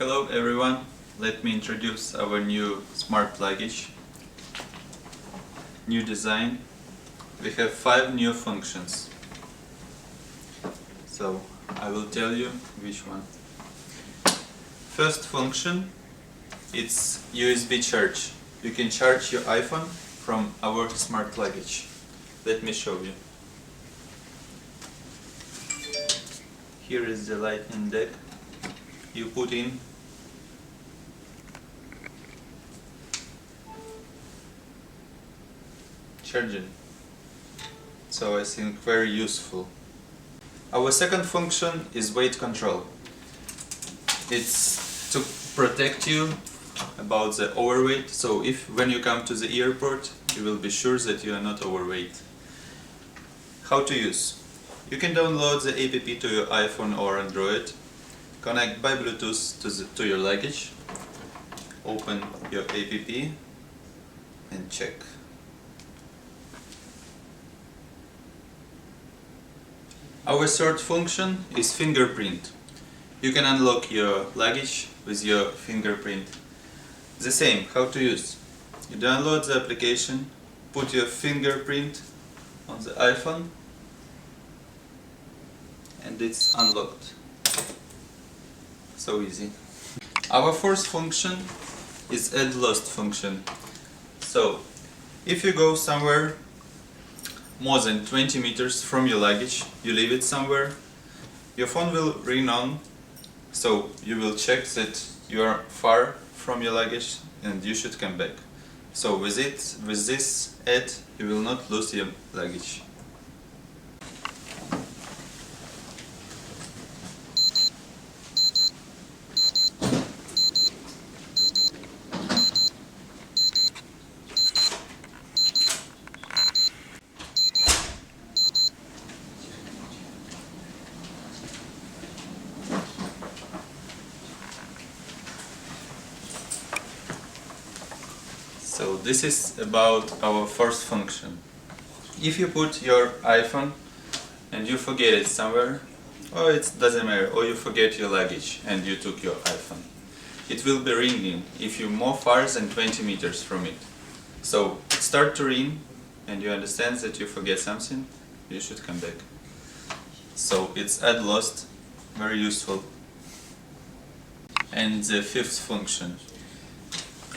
Hello everyone, let me introduce our new smart luggage. New design. We have 5 new functions. So I will tell you which one. First function, it's USB charge. You can charge your iPhone from our smart luggage. Let me show you. Here is the lightning deck. You put in charging. So I think very useful. Our second function is weight control. It's to protect you about the overweight. So if when you come to the airport, you will be sure that you are not overweight. How to use? You can download the app to your iPhone or Android. Connect by Bluetooth to your luggage. Open your app and check. Our third function is fingerprint. You can unlock your luggage with your fingerprint. The same, how to use. You download the application, put your fingerprint on the iPhone, and it's unlocked. So easy. Our fourth function is add lost function. So, if you go somewhere more than 20 meters from your luggage, you leave it somewhere, your phone will ring on, so you will check that you are far from your luggage and you should come back. So with this add, you will not lose your luggage. So this is about our first function. If you put your iPhone and you forget it somewhere, or it doesn't matter, or you forget your luggage and you took your iPhone, it will be ringing if you're more far than 20 meters from it. So it starts to ring and you understand that you forget something, you should come back. So it's add lost, very useful. And the fifth function.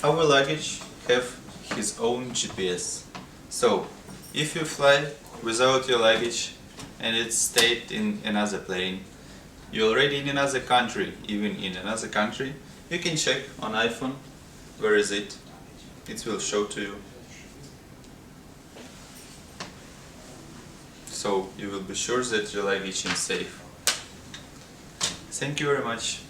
Our luggage have his own GPS. So, if you fly without your luggage and it stayed in another plane, you're already in another country, even in another country, you can check on iPhone, where is it? It will show to you. So, you will be sure that your luggage is safe. Thank you very much.